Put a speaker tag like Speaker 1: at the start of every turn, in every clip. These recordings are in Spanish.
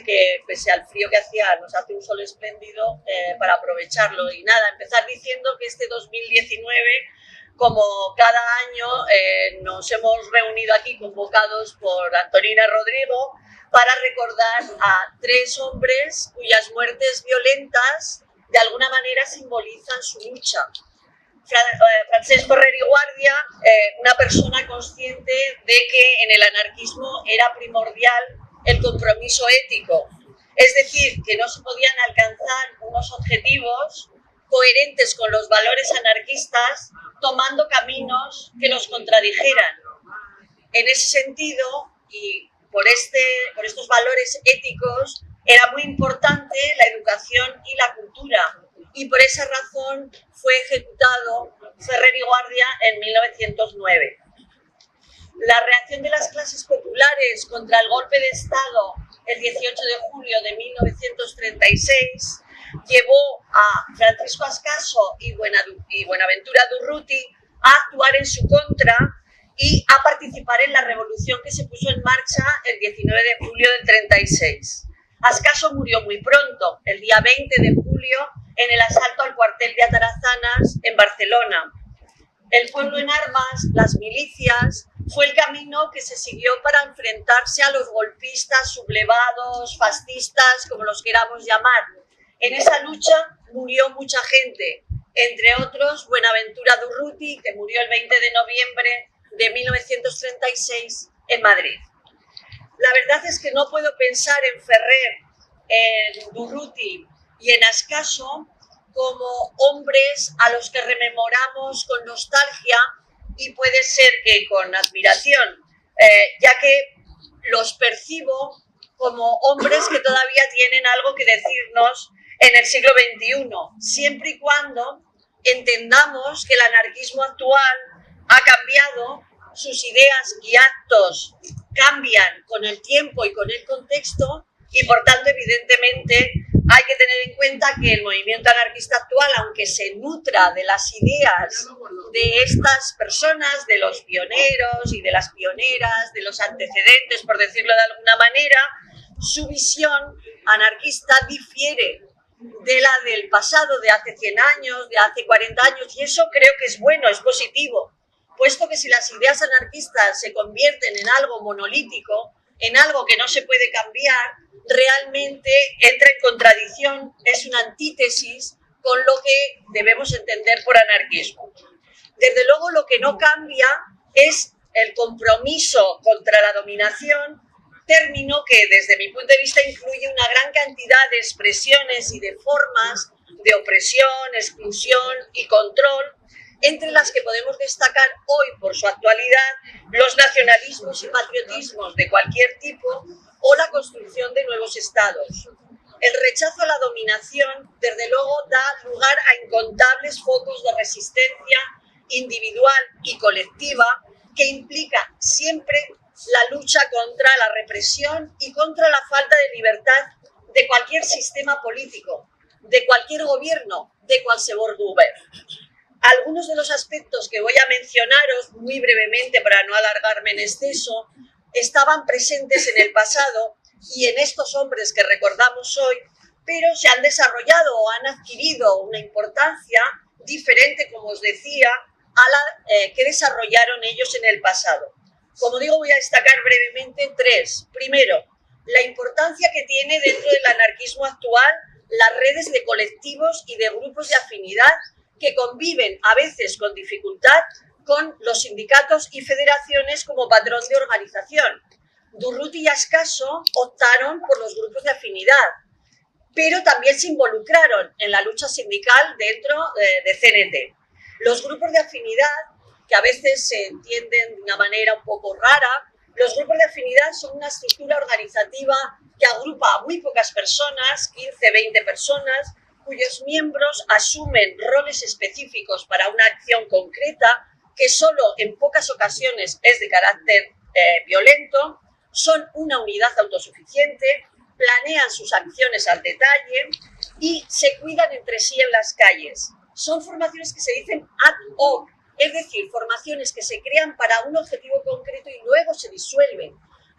Speaker 1: y que pese al frío que hacía nos hace un sol espléndido para aprovecharlo. Y nada, empezar diciendo que este 2019, como cada año, nos hemos reunido aquí convocados por Antonina Rodrigo para recordar a 3 hombres cuyas muertes violentas de alguna manera simbolizan su lucha. Francesc Ferrer i Guàrdia, una persona consciente de que en el anarquismo era primordial el compromiso ético, es decir, que no se podían alcanzar unos objetivos coherentes con los valores anarquistas tomando caminos que los contradijeran. En ese sentido, y por estos valores éticos, era muy importante la educación y la cultura, y por esa razón fue ejecutado Ferrer i Guàrdia en 1909. La reacción de las clases populares contra el golpe de Estado el 18 de julio de 1936 llevó a Francisco Ascaso y Buenaventura Durruti a actuar en su contra y a participar en la revolución que se puso en marcha el 19 de julio del 36. Ascaso murió muy pronto, el día 20 de julio, en el asalto al cuartel de Atarazanas en Barcelona. El pueblo en armas, las milicias, fue el camino que se siguió para enfrentarse a los golpistas, sublevados, fascistas, como los queramos llamar. En esa lucha murió mucha gente, entre otros Buenaventura Durruti, que murió el 20 de noviembre de 1936 en Madrid. La verdad es que no puedo pensar en Ferrer, en Durruti y en Ascaso como hombres a los que rememoramos con nostalgia y puede ser que con admiración, ya que los percibo como hombres que todavía tienen algo que decirnos en el siglo XXI, siempre y cuando entendamos que el anarquismo actual ha cambiado, sus ideas y actos cambian con el tiempo y con el contexto, y por tanto, evidentemente, hay que tener en cuenta que el movimiento anarquista actual, aunque se nutra de las ideas de estas personas, de los pioneros y de las pioneras, de los antecedentes, por decirlo de alguna manera, su visión anarquista difiere de la del pasado, de hace 100 años, de hace 40 años, y eso creo que es bueno, es positivo, puesto que si las ideas anarquistas se convierten en algo monolítico, en algo que no se puede cambiar, realmente entra en contradicción, es una antítesis con lo que debemos entender por anarquismo. Desde luego, lo que no cambia es el compromiso contra la dominación, término que desde mi punto de vista incluye una gran cantidad de expresiones y de formas de opresión, exclusión y control, entre las que podemos destacar hoy por su actualidad los nacionalismos y patriotismos de cualquier tipo o la construcción de nuevos estados. El rechazo a la dominación, desde luego, da lugar a incontables focos de resistencia individual y colectiva que implica siempre la lucha contra la represión y contra la falta de libertad de cualquier sistema político, de cualquier gobierno, de cualquier gobierno. Algunos de los aspectos que voy a mencionaros muy brevemente para no alargarme en exceso estaban presentes en el pasado y en estos hombres que recordamos hoy, pero se han desarrollado o han adquirido una importancia diferente, como os decía, a la que desarrollaron ellos en el pasado. Como digo, voy a destacar brevemente 3. Primero, la importancia que tiene dentro del anarquismo actual las redes de colectivos y de grupos de afinidad que conviven a veces con dificultad con los sindicatos y federaciones como patrón de organización. Durruti y Ascaso optaron por los grupos de afinidad, pero también se involucraron en la lucha sindical dentro de CNT. Los grupos de afinidad, que a veces se entienden de una manera un poco rara, los grupos de afinidad son una estructura organizativa que agrupa a muy pocas personas, 15, 20 personas, cuyos miembros asumen roles específicos para una acción concreta que solo en pocas ocasiones es de carácter violento, son una unidad autosuficiente, planean sus acciones al detalle y se cuidan entre sí en las calles. Son formaciones que se dicen ad hoc, es decir, formaciones que se crean para un objetivo concreto y luego se disuelven.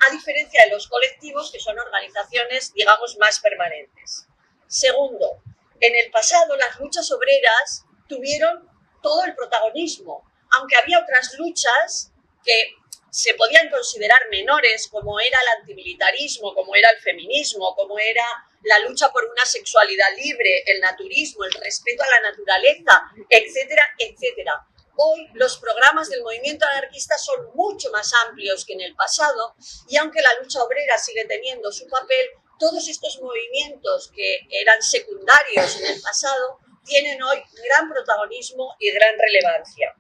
Speaker 1: a diferencia de los colectivos, que son organizaciones, digamos, más permanentes. Segundo, en el pasado las luchas obreras tuvieron todo el protagonismo, aunque había otras luchas que se podían considerar menores, como era el antimilitarismo, como era el feminismo, como era la lucha por una sexualidad libre, el naturismo, el respeto a la naturaleza, etcétera, etcétera. Hoy los programas del movimiento anarquista son mucho más amplios que en el pasado y aunque la lucha obrera sigue teniendo su papel, todos estos movimientos que eran secundarios en el pasado tienen hoy gran protagonismo y gran relevancia.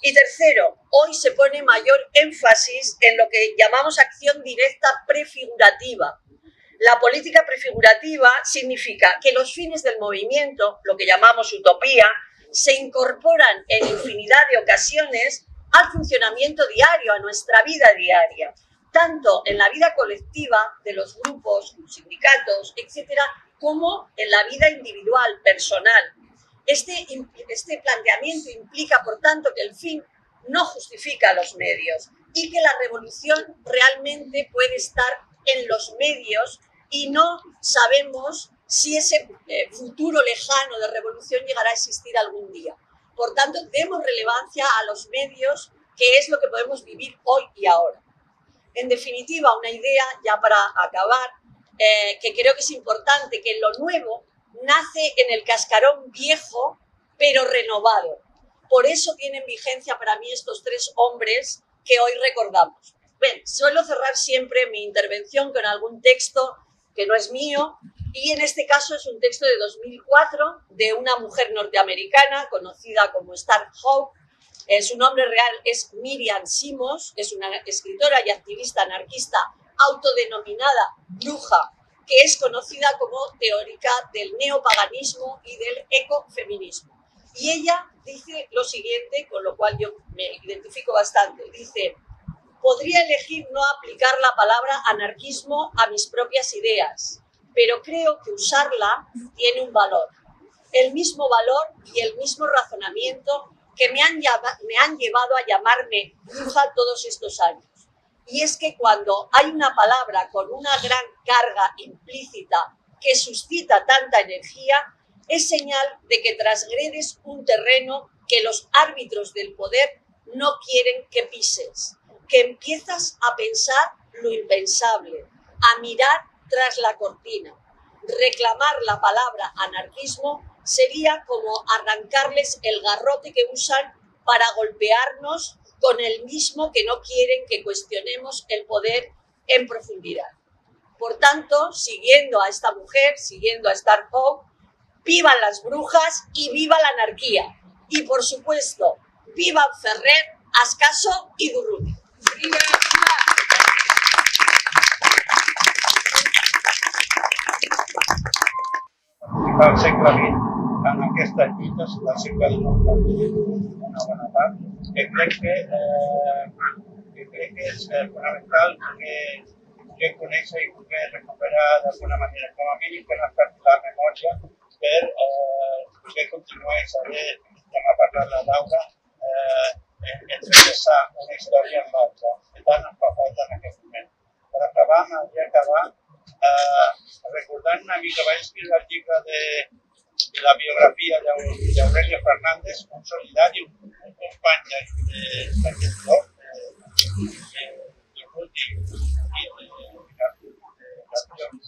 Speaker 1: Y tercero, hoy se pone mayor énfasis en lo que llamamos acción directa prefigurativa. La política prefigurativa significa que los fines del movimiento, lo que llamamos utopía, se incorporan en infinidad de ocasiones al funcionamiento diario, a nuestra vida diaria, tanto en la vida colectiva de los grupos, sindicatos, etcétera, como en la vida individual, personal. Este planteamiento implica, por tanto, que el fin no justifica los medios y que la revolución realmente puede estar en los medios y no sabemos si ese futuro lejano de revolución llegará a existir algún día. Por tanto, demos relevancia a los medios, que es lo que podemos vivir hoy y ahora. En definitiva, una idea, ya para acabar, que creo que es importante, que lo nuevo nace en el cascarón viejo, pero renovado. Por eso tienen vigencia para mí estos tres hombres que hoy recordamos. Bien, suelo cerrar siempre mi intervención con algún texto que no es mío, y en este caso es un texto de 2004 de una mujer norteamericana conocida como Star Hope. Su nombre real es Miriam Simmons, es una escritora y activista anarquista autodenominada bruja, que es conocida como teórica del neopaganismo y del ecofeminismo. Y ella dice lo siguiente, con lo cual yo me identifico bastante. Dice: podría elegir no aplicar la palabra anarquismo a mis propias ideas, pero creo que usarla tiene un valor. El mismo valor y el mismo razonamiento que me han llevado a llamarme bruja todos estos años. Y es que cuando hay una palabra con una gran carga implícita que suscita tanta energía, es señal de que transgredes un terreno que los árbitros del poder no quieren que pises, que empiezas a pensar lo impensable, a mirar tras la cortina. Reclamar la palabra anarquismo sería como arrancarles el garrote que usan para golpearnos con el mismo que no quieren que cuestionemos el poder en profundidad. Por tanto, siguiendo a esta mujer, siguiendo a Star Hope, vivan las brujas y viva la anarquía. Y por supuesto, vivan Ferrer, Ascaso y Durruti.
Speaker 2: Al segle XX, en aquestes lluites del segle XIX, una bona part, que crec que és fonamental que conèixer i poder recuperar d'alguna manera, com a mínim que no es perdi la memòria per poder continuar i saber, com ha parlat la Laura, entrellaçar una història amb l'altra, que tant ens fa falta en aquest moment. Per acabar, m'hauria acabar recordant una mica, vaig escriure el llibre de la biografia d'Aurelio Fernández, un solidari, un company d'aquest bloc, de Ruti i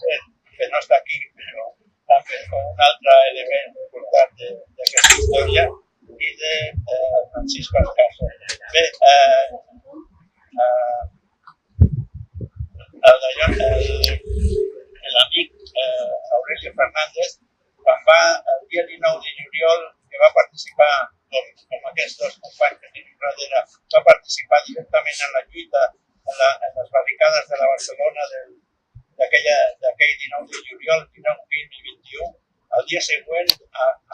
Speaker 2: de que no està aquí, però també un altre element important d'aquesta història, i de Francisco Ascaso. Bé, l'amic Aurelio Fernández, quan va el dia 19 de juliol, que va participar, com aquests dos companys que tenim darrere, va participar directament en la lluita en les barricades de la Barcelona d'aquell 19 de juliol, 19, 20 i 21. El dia següent,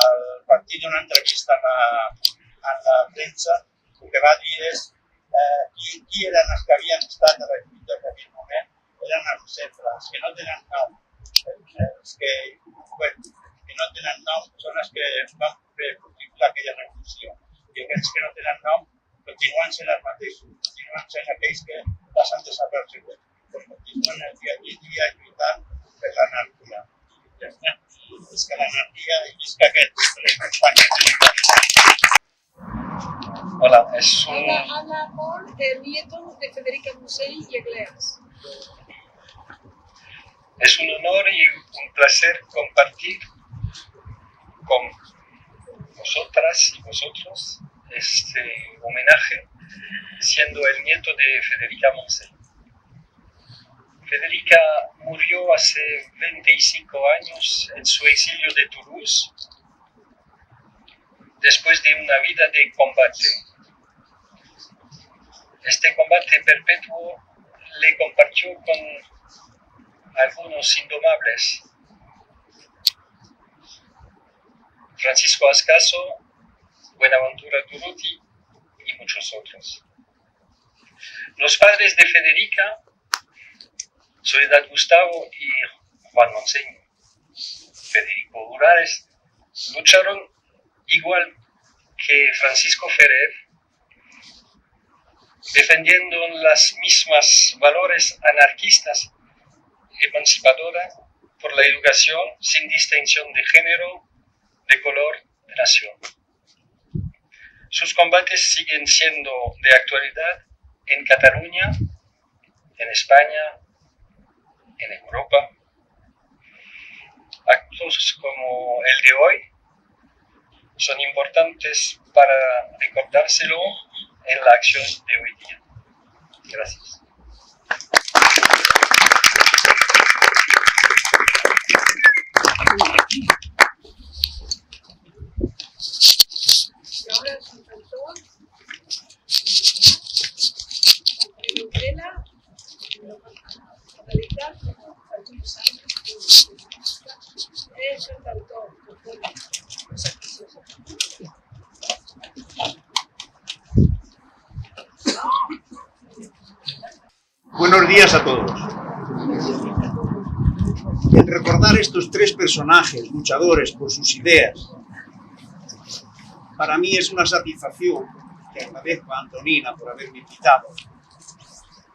Speaker 2: al partir d'una entrevista en la premsa, el que va dir és qui eren els que havien estat a la lluita en aquell moment. Eren els centres, que no tenen nom. Els que no tenen nom són els que van fer possible aquella revolució. I aquells que no tenen nom continuen sent els mateixos, continuen sent aquells que passen desapercebuts. Per en el día a lluitant per l'anarquia. Ja està. És que l'anarquia i visca aquests tres companys.
Speaker 3: Hola, es un...
Speaker 4: Ana Amor, nieto de Federica Musell y Egleas.
Speaker 3: Es un honor y un placer compartir con vosotras y vosotros este homenaje siendo el nieto de Federica Musell. Federica murió hace 25 años en su exilio de Toulouse después de una vida de combate. Este combate perpetuo le compartió con algunos indomables. Francisco Ascaso, Buenaventura Durruti y muchos otros. Los padres de Federica, Soledad Gustavo y Juan Monseño, Federico Urales, lucharon igual que Francisco Ferrer, defendiendo las mismas valores anarquistas, emancipadoras, por la educación sin distinción de género, de color, de nación. Sus combates siguen siendo de actualidad en Cataluña, en España, en Europa. Actos como el de hoy son importantes para recordárselo en la acción de hoy día. Gracias.
Speaker 4: Y ahora es un cantón de Utela, analizar algunos años. Es un cantón que fue
Speaker 5: Buenos días a todos. El recordar estos tres personajes luchadores por sus ideas, para mí es una satisfacción que agradezco a Antonina por haberme invitado.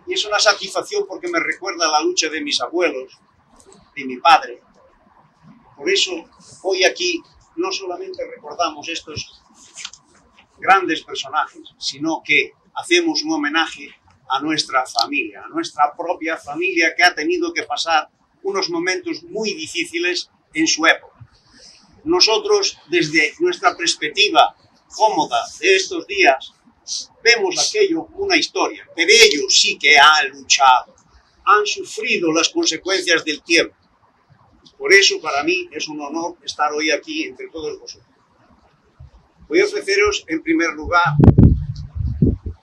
Speaker 5: Y es una satisfacción porque me recuerda la lucha de mis abuelos, de mi padre. Por eso, hoy aquí no solamente recordamos estos grandes personajes, sino que hacemos un homenaje a nuestra familia, a nuestra propia familia que ha tenido que pasar unos momentos muy difíciles en su época. Nosotros, desde nuestra perspectiva cómoda de estos días, vemos aquello una historia, pero ellos sí que han luchado, han sufrido las consecuencias del tiempo. Por eso, para mí, es un honor estar hoy aquí entre todos vosotros. Voy a ofreceros, en primer lugar,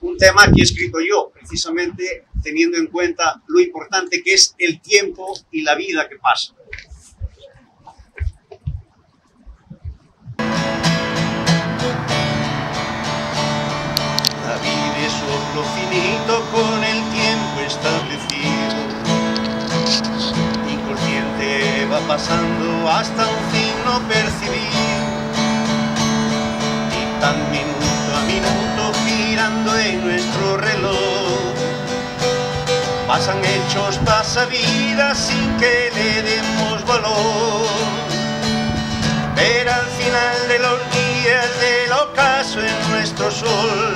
Speaker 5: un tema que he escrito yo, precisamente teniendo en cuenta lo importante que es el tiempo y la vida que pasa. La vida es soplo finito con el tiempo establecido. Inconsciente va pasando hasta un fin no percibido. Y tan minuto a minuto girando en nuestro reloj. Pasan hechos, pasa vida sin que le demos valor. Pero al final de los días del ocaso en nuestro sol,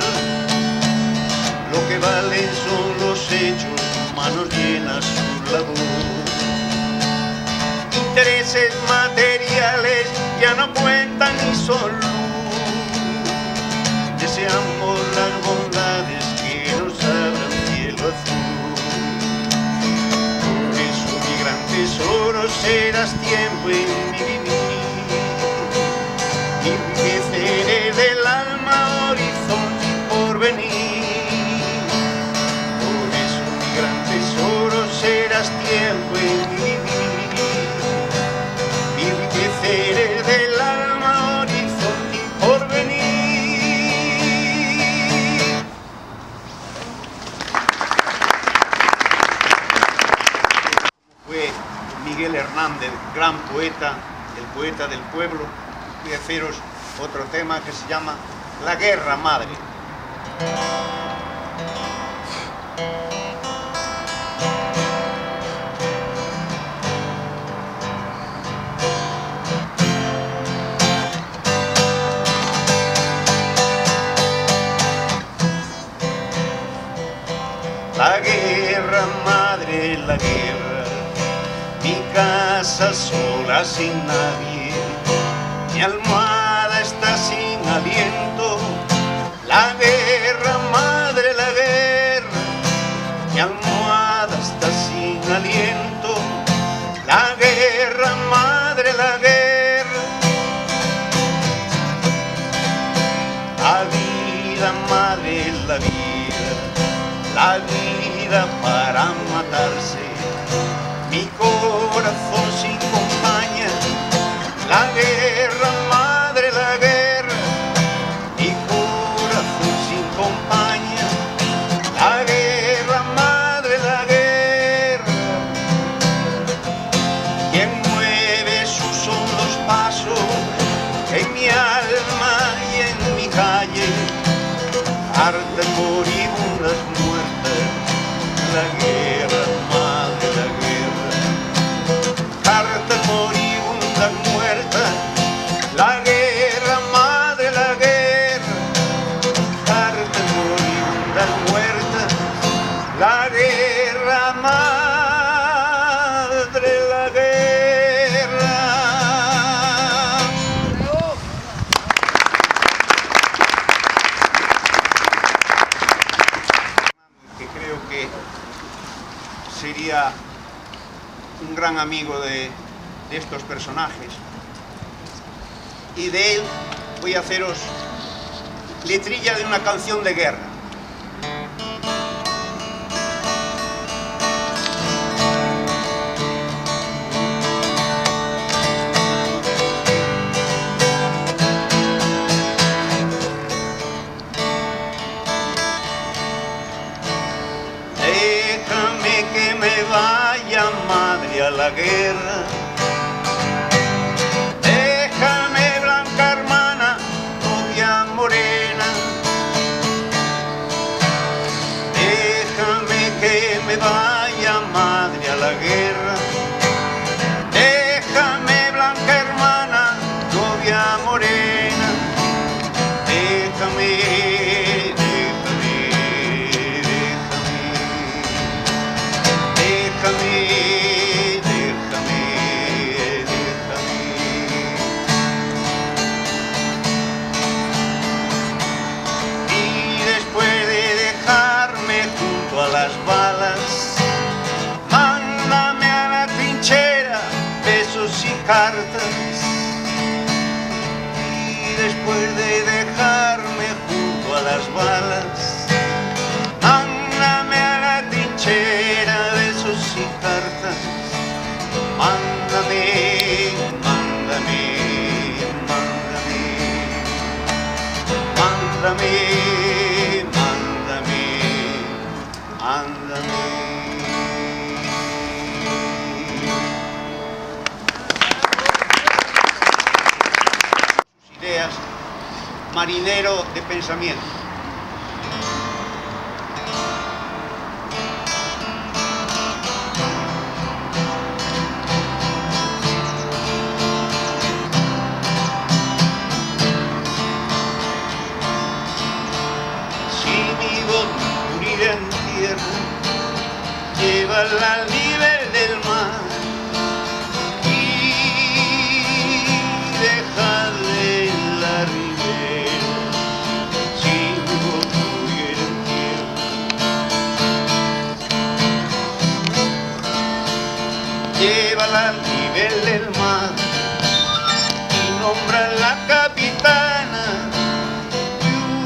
Speaker 5: lo que valen son los hechos, manos llenas su labor. Intereses materiales ya no cuentan ni son luz. Deseamos las bondades que nos abran cielo azul. Por eso mi gran tesoro serás tiempo en mi vivir. Enriqueceré del alma horizonte y porvenir. Por eso mi gran tesoro serás tiempo en mi vivir. Enriqueceré del alma horizonte y porvenir. Fue Miguel Hernández, gran poeta, el poeta del pueblo. Voy a haceros otro tema que se llama La Guerra Madre. está sin nadie, mi almohada está sin aliento. La guerra, madre, la guerra, mi almohada está sin aliento. La guerra, madre, la guerra. La vida, madre, la vida para matarse. Mi corazón sin compañía. La guerra, madre, la guerra. Mi corazón sin compañía. La guerra, madre, la guerra. Quien mueve sus hondos pasos en mi alma y en mi calle. Hartas moribundas muertas, la guerra, madre, la guerra. Hartas moribundas muertas, la guerra, madre, la guerra. Hartas moribundas muertas, la guerra, madre, la guerra. Que creo que sería un gran amigo de estos personajes, y de él voy a haceros letrilla de una canción de guerra. Déjame que me vaya, madre, a la guerra. Déjame, blanca hermana, novia morena. Déjame que me vaya, madre, a la guerra. Déjame, blanca hermana, novia morena. Déjame. Las balas, mándame a la trinchera besos y cartas, y después de dejarme junto a las balas, mándame a la trinchera besos y cartas. Mándame, mándame, mándame, mándame. Ándame. Sus ideas, marinero de pensamiento. Si mi voz muriera en tierra, llévala al nivel del mar y déjale en la ribera. Si mi voz muriera en tierra, llévala al nivel del mar y nombra la capitana de un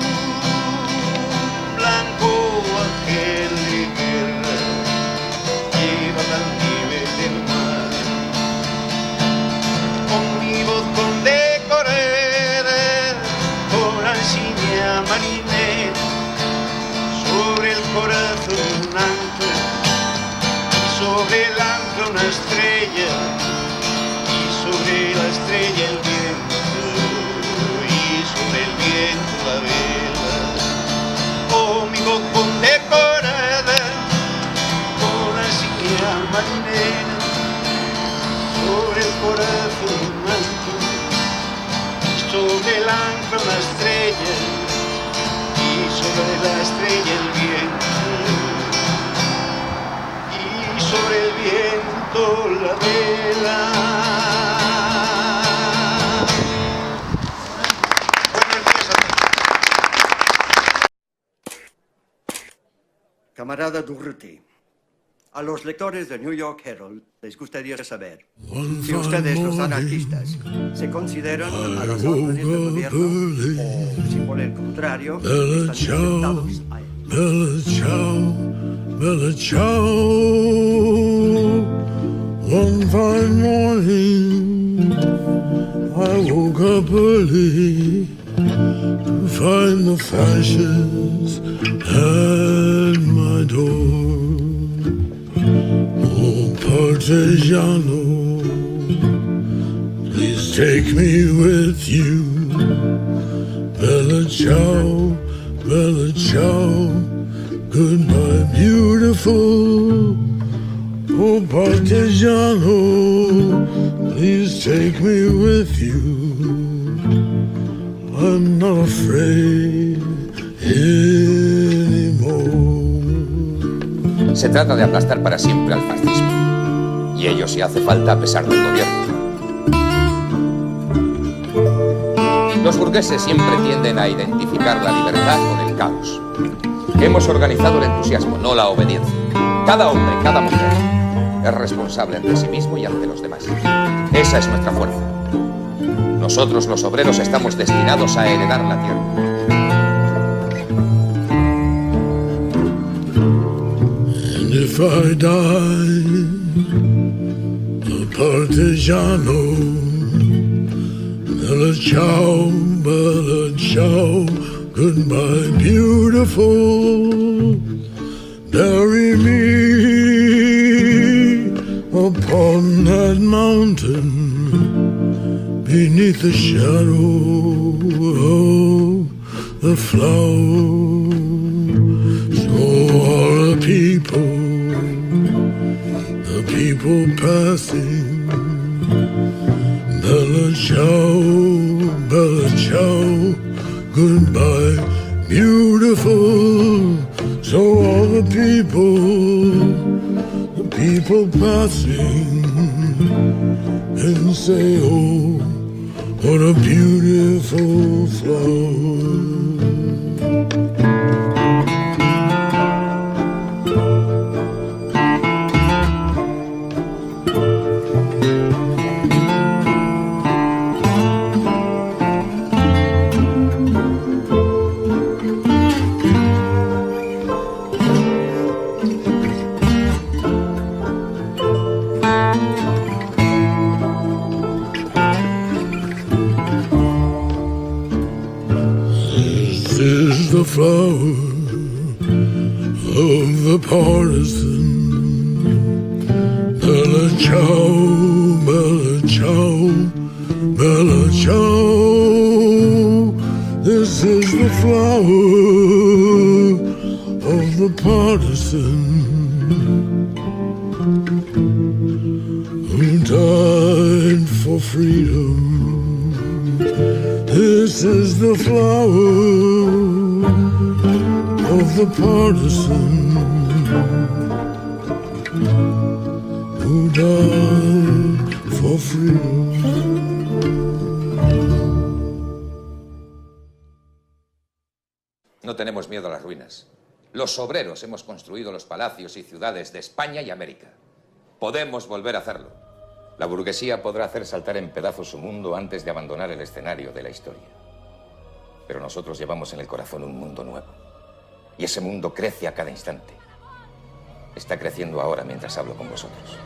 Speaker 5: blanco ángel de guerra. Llévala al nivel del mar, con mi voz condecorada, con insignia marinera, sobre el corazón un ancla, y sobre el ancla una estrella, y sobre la estrella el viento, y sobre el viento la vela. Oh, mi voz condecorada, marinera, sobre el corazón un ancla, sobre el ancla una estrella, y sobre la estrella el viento, y sobre el viento la vela.
Speaker 6: Camarada Durruti, a los lectores de New York Herald les gustaría saber si ustedes, los anarquistas, se consideran a las órdenes del gobierno o si por el contrario están enfrentados a él.
Speaker 7: Bella ciao, bella ciao. One fine morning, I woke up early to find the fascists at my door. Oh, partigiano, please take me with you. Bella ciao, bella ciao, goodbye, beautiful. Oh, partigiano, please take me with you. I'm not afraid anymore.
Speaker 8: Se trata de aplastar para siempre al fascismo. Y ello si hace falta a pesar del gobierno. Los burgueses siempre tienden a identificar la libertad con el caos. Hemos organizado el entusiasmo, no la obediencia. Cada hombre, cada mujer es responsable ante sí mismo y ante los demás. Esa es nuestra fuerza. Nosotros, los obreros, estamos destinados a heredar la tierra.
Speaker 7: And if I die, a partigiano, bella ciao, goodbye, beautiful. Bury me upon that mountain, beneath the shadow of the flower. So all the people passing, bella ciao, goodbye, beautiful. So all the people passing, and say, oh, what a beautiful flower. The flower of the partisan. Bella ciao, bella ciao, bella ciao. This is the flower of the partisan who died for freedom. This is the flower of the partisan who died for freedom.
Speaker 8: No tenemos miedo a las ruinas. Los obreros hemos construido los palacios y ciudades de España y América. Podemos volver a hacerlo. La burguesía podrá hacer saltar en pedazos su mundo antes de abandonar el escenario de la historia. Pero nosotros llevamos en el corazón un mundo nuevo. Y ese mundo crece a cada instante. Está creciendo ahora mientras hablo con vosotros.